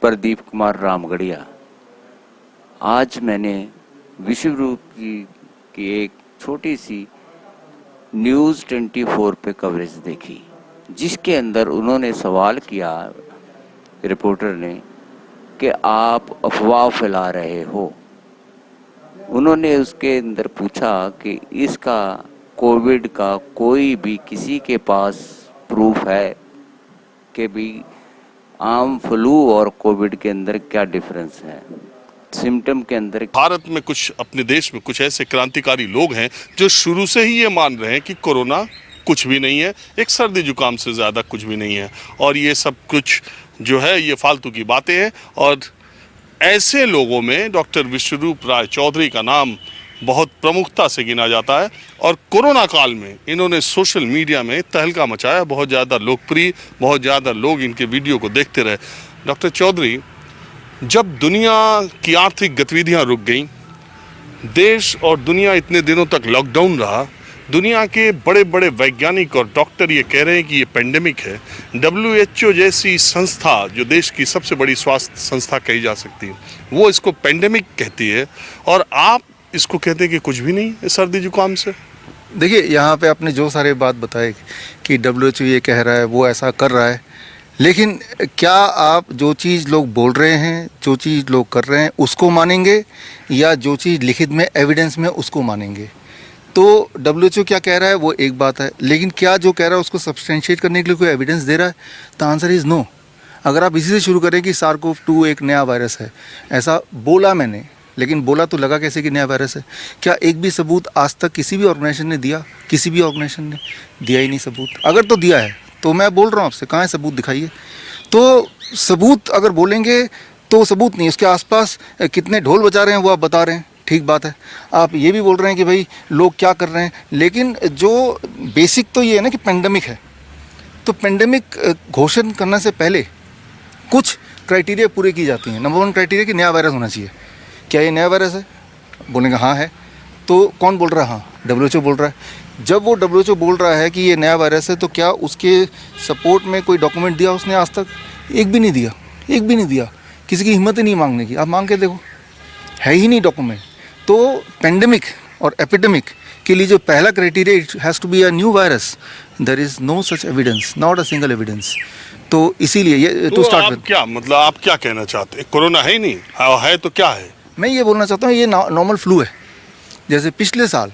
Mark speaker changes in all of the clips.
Speaker 1: प्रदीप कुमार रामगढ़िया। आज मैंने विश्वरूप की एक छोटी सी न्यूज़ 24 पे कवरेज देखी, जिसके अंदर उन्होंने सवाल किया, रिपोर्टर ने, कि आप अफवाह फैला रहे हो। उन्होंने उसके अंदर पूछा कि इसका कोविड का कोई भी किसी के पास प्रूफ है कि भी आम फ्लू और कोविड के अंदर क्या डिफरेंस है, सिम्टम के अंदर।
Speaker 2: भारत में कुछ, अपने देश में कुछ ऐसे क्रांतिकारी लोग हैं जो शुरू से ही ये मान रहे हैं कि कोरोना कुछ भी नहीं है, एक सर्दी जुकाम से ज़्यादा कुछ भी नहीं है, और ये सब कुछ जो है ये फालतू की बातें हैं। और ऐसे लोगों में डॉक्टर विश्वरूप राय चौधरी का नाम बहुत प्रमुखता से गिना जाता है। और कोरोना काल में इन्होंने सोशल मीडिया में तहलका मचाया, बहुत ज़्यादा लोकप्रिय, बहुत ज़्यादा लोग इनके वीडियो को देखते रहे। डॉक्टर चौधरी, जब दुनिया की आर्थिक गतिविधियां रुक गईं, देश और दुनिया इतने दिनों तक लॉकडाउन रहा, दुनिया के बड़े बड़े वैज्ञानिक और डॉक्टर ये कह रहे हैं कि ये पेंडेमिक है। WHO जैसी संस्था, जो देश की सबसे बड़ी स्वास्थ्य संस्था कही जा सकती है, वो इसको पेंडेमिक कहती है, और आप इसको कहते हैं कि कुछ भी नहीं है सर्दी जुकाम से।
Speaker 3: देखिए, यहाँ पे आपने जो सारे बात बताए कि WHO ये कह रहा है, वो ऐसा कर रहा है, लेकिन क्या आप जो चीज़ लोग बोल रहे हैं, जो चीज़ लोग कर रहे हैं, उसको मानेंगे, या जो चीज़ लिखित में एविडेंस में उसको मानेंगे? तो WHO क्या कह रहा है वो एक बात है, लेकिन क्या जो कह रहा है उसको सब्सटेंशिएट करने के लिए कोई एविडेंस दे रहा है? The answer is no. अगर आप इसी से शुरू करें कि SARS-CoV-2 एक नया वायरस है, ऐसा बोला मैंने, लेकिन बोला तो लगा कैसे कि नया वायरस है? क्या एक भी सबूत आज तक किसी भी ऑर्गेनाइजेशन ने दिया? किसी भी ऑर्गेनाइजेशन ने दिया ही नहीं सबूत। अगर तो दिया है तो मैं बोल रहा हूँ आपसे, कहाँ है सबूत, दिखाइए। तो सबूत अगर बोलेंगे तो सबूत नहीं, उसके आसपास कितने ढोल बजा रहे हैं वो आप बता रहे हैं, ठीक बात है। आप ये भी बोल रहे हैं कि भाई लोग क्या कर रहे हैं, लेकिन जो बेसिक तो ये है ना कि पेंडेमिक है, तो पेंडेमिक घोषणा करने से पहले कुछ क्राइटेरिया पूरे की जाती हैं। नंबर 1 क्राइटेरिया कि नया वायरस होना चाहिए। क्या ये नया वायरस है? बोलेंगे हाँ है। तो कौन बोल रहा है? हाँ, WHO बोल रहा है। जब वो WHO बोल रहा है कि ये नया वायरस है, तो क्या उसके सपोर्ट में कोई डॉक्यूमेंट दिया उसने आज तक? एक भी नहीं दिया, एक भी नहीं दिया। किसी की हिम्मत ही नहीं मांगने की। आप मांग के देखो, है ही नहीं डॉक्यूमेंट। तो पेंडेमिक और एपिडेमिक के लिए जो पहला criteria, it has to be a new virus, there is no such evidence, not a single evidence. तो इसीलिए ये तो स्टार्ट विद,
Speaker 2: क्या मतलब आप क्या कहना चाहते हैं? कोरोना है ही नहीं, है तो क्या है?
Speaker 3: मैं ये बोलना चाहता हूँ ये नॉर्मल फ्लू है। जैसे पिछले साल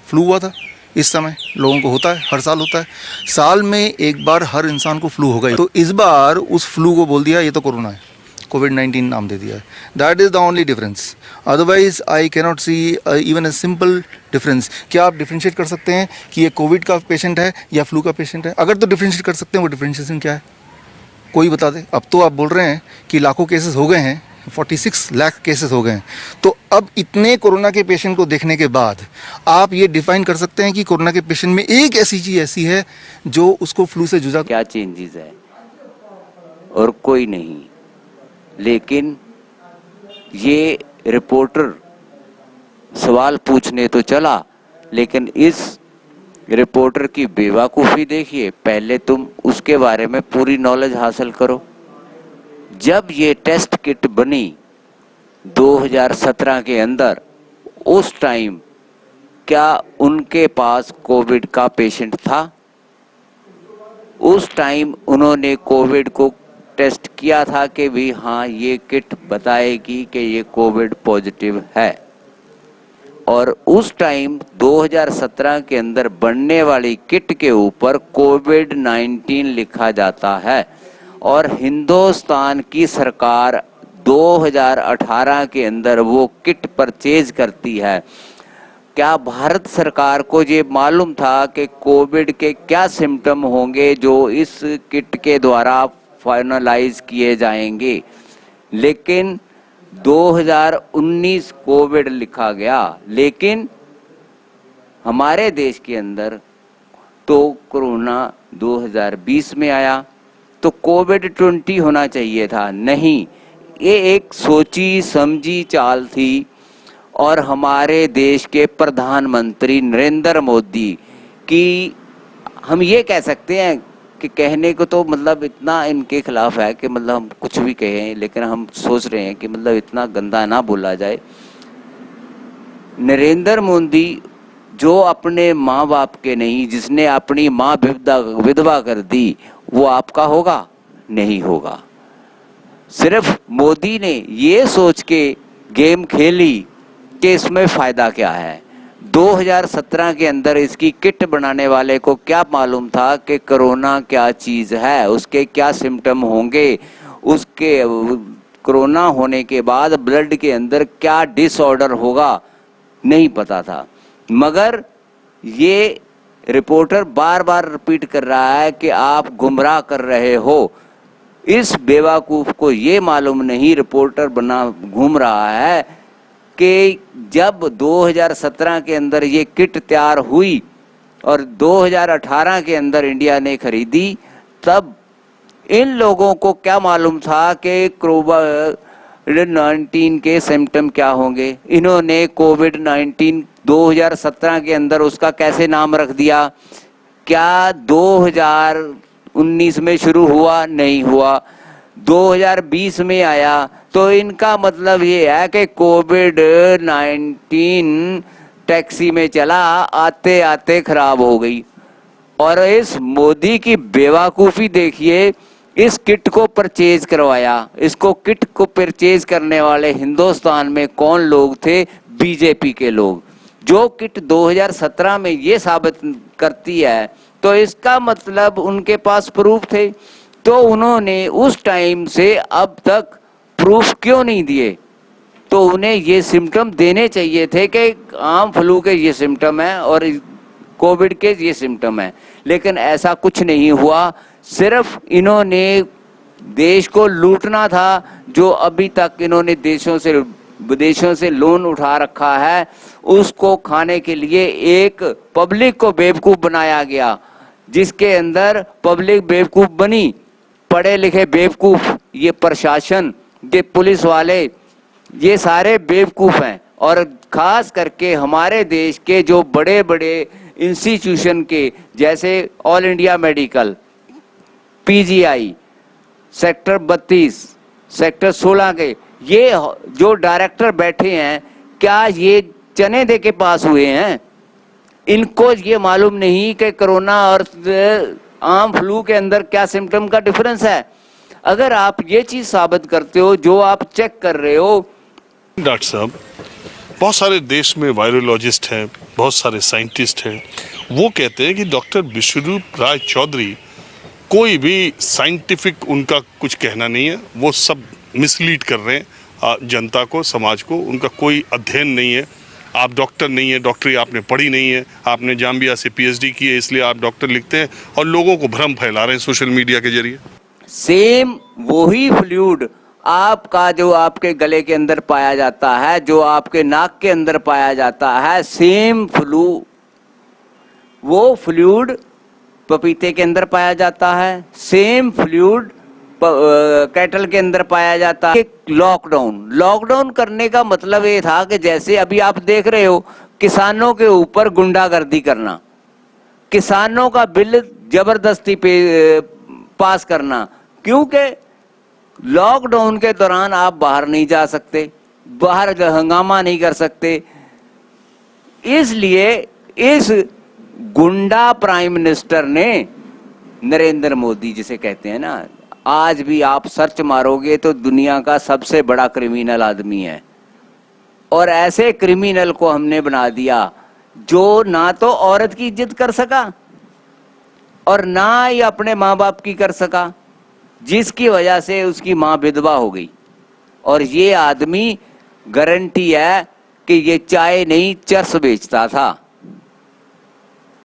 Speaker 3: फ्लू हुआ था, इस समय लोगों को होता है, हर साल होता है। साल में एक बार हर इंसान को फ्लू होगा। तो इस बार उस फ्लू को बोल दिया ये तो कोरोना है, COVID-19 नाम दे दिया है। That is the only difference. Otherwise I cannot see even a simple difference. क्या आप डिफ्रेंशिएट कर सकते हैं कि ये कोविड का पेशेंट है या फ्लू का पेशेंट है? अगर तो डिफ्रेंशिएट कर सकते हैं, वो डिफ्रेंशिएशन क्या है कोई बता दे। अब तो आप बोल रहे हैं कि लाखों केसेस हो गए हैं, 46 लाख केसेस हो गए हैं। तो अब इतने कोरोना के पेशेंट को देखने के बाद आप ये डिफाइन कर सकते हैं कि कोरोना के पेशेंट में एक ऐसी चीज़ ऐसी है जो उसको फ्लू से जूझा।
Speaker 1: क्या चेंजेस है? और कोई नहीं। लेकिन ये रिपोर्टर सवाल पूछने तो चला, लेकिन इस रिपोर्टर की बेवकूफ़ी देखिए। पहले तुम उसके बारे में पूरी नॉलेज हासिल करो। जब ये टेस्ट किट बनी 2017 के अंदर, उस टाइम क्या उनके पास कोविड का पेशेंट था? उस टाइम उन्होंने कोविड को टेस्ट किया था कि भी हाँ ये किट बताएगी कि ये कोविड पॉजिटिव है। और उस टाइम 2017 के अंदर बनने वाली किट के ऊपर COVID-19 लिखा जाता है। और हिंदुस्तान की सरकार 2018 के अंदर वो किट परचेज करती है। क्या भारत सरकार को ये मालूम था कि कोविड के क्या सिम्टम होंगे जो इस किट के द्वारा फाइनलाइज किए जाएंगे? लेकिन 2019 कोविड लिखा गया, लेकिन हमारे देश के अंदर तो कोरोना 2020 में आया। तो COVID-20 होना चाहिए था, नहीं। ये एक सोची समझी चाल थी। और हमारे देश के प्रधानमंत्री नरेंद्र मोदी की, हम ये कह सकते हैं कि कहने को तो मतलब इतना इनके खिलाफ है कि मतलब हम कुछ भी कहें, लेकिन हम सोच रहे हैं कि मतलब इतना गंदा ना बोला जाए। नरेंद्र मोदी जो अपने माँ बाप के नहीं, जिसने अपनी माँ विधवा कर दी, वो आपका होगा? नहीं होगा। सिर्फ मोदी ने ये सोच के गेम खेली कि इसमें फायदा क्या है। 2017 के अंदर इसकी किट बनाने वाले को क्या मालूम था कि कोरोना क्या चीज है, उसके क्या सिम्टम होंगे, उसके कोरोना होने के बाद ब्लड के अंदर क्या डिसऑर्डर होगा, नहीं पता था। मगर ये रिपोर्टर बार बार रिपीट कर रहा है कि आप गुमराह कर रहे हो। इस बेवकूफ को ये मालूम नहीं, रिपोर्टर बना घूम रहा है कि जब 2017 के अंदर ये किट तैयार हुई और 2018 के अंदर इंडिया ने खरीदी, तब इन लोगों को क्या मालूम था कि कोविड-19 के सिम्टम क्या होंगे। इन्होंने कोविड-19 2017 के अंदर उसका कैसे नाम रख दिया? क्या 2019 में शुरू हुआ? नहीं हुआ। 2020 में आया। तो इनका मतलब ये है कि कोविड-19 टैक्सी में चला, आते आते खराब हो गई। और इस मोदी की बेवकूफ़ी देखिए, इस किट को परचेज करवाया। इसको किट को परचेज करने वाले हिंदुस्तान में कौन लोग थे? बीजेपी के लोग। जो किट 2017 में ये साबित करती है, तो इसका मतलब उनके पास प्रूफ थे। तो उन्होंने उस टाइम से अब तक प्रूफ क्यों नहीं दिए? तो उन्हें ये सिम्टम देने चाहिए थे कि आम फ्लू के ये सिम्टम है और कोविड के ये सिम्टम है, लेकिन ऐसा कुछ नहीं हुआ। सिर्फ इन्होंने देश को लूटना था। जो अभी तक इन्होंने विदेशों से लोन उठा रखा है, उसको खाने के लिए एक पब्लिक को बेवकूफ़ बनाया गया, जिसके अंदर पब्लिक बेवकूफ़ बनी, पढ़े लिखे बेवकूफ़, ये प्रशासन, ये पुलिस वाले, ये सारे बेवकूफ़ हैं। और ख़ास करके हमारे देश के जो बड़े बड़े इंस्टीट्यूशन के, जैसे all India medical, PGI, sector 32, sector 16 के ये जो डायरेक्टर बैठे हैं, क्या ये चने दे के पास हुए हैं? इनको ये मालूम नहीं कि कोरोना और आम फ्लू के अंदर क्या सिम्टम का डिफरेंस है। अगर आप ये चीज साबित करते हो, जो आप चेक कर रहे हो।
Speaker 2: डॉक्टर साहब, बहुत सारे देश में वायरोलॉजिस्ट हैं, बहुत सारे साइंटिस्ट हैं, वो कहते हैं कि डॉक्टर विश्वरूप राय चौधरी कोई भी साइंटिफिक उनका कुछ कहना नहीं है, वो सब मिसलीड कर रहे हैं जनता को, समाज को। उनका कोई अध्ययन नहीं है। आप डॉक्टर नहीं है, डॉक्टरी आपने पढ़ी नहीं है, आपने जाम्बिया से पीएचडी की है, इसलिए आप डॉक्टर लिखते हैं और लोगों को भ्रम फैला रहे हैं सोशल मीडिया के जरिए।
Speaker 1: सेम वही फ्लूइड आपका जो आपके गले के अंदर पाया जाता है, जो आपके नाक के अंदर पाया जाता है, सेम वो फ्लूइड पपीते के अंदर पाया जाता है, सेम फ्लूइड कैटल के अंदर पाया जाता है। लॉकडाउन करने का मतलब ये था कि जैसे अभी आप देख रहे हो, किसानों के ऊपर गुंडागर्दी करना, किसानों का बिल जबरदस्ती पे पास करना, क्योंकि लॉकडाउन के दौरान आप बाहर नहीं जा सकते, बाहर हंगामा नहीं कर सकते। इसलिए इस गुंडा प्राइम मिनिस्टर ने, नरेंद्र मोदी जिसे कहते हैं ना, आज भी आप सर्च मारोगे तो दुनिया का सबसे बड़ा क्रिमिनल आदमी है। और ऐसे क्रिमिनल को हमने बना दिया जो ना तो औरत की इज्जत कर सका और ना ही अपने माँ बाप की कर सका, जिसकी वजह से उसकी माँ विधवा हो गई। और ये आदमी गारंटी है कि ये चाय नहीं चरस बेचता था।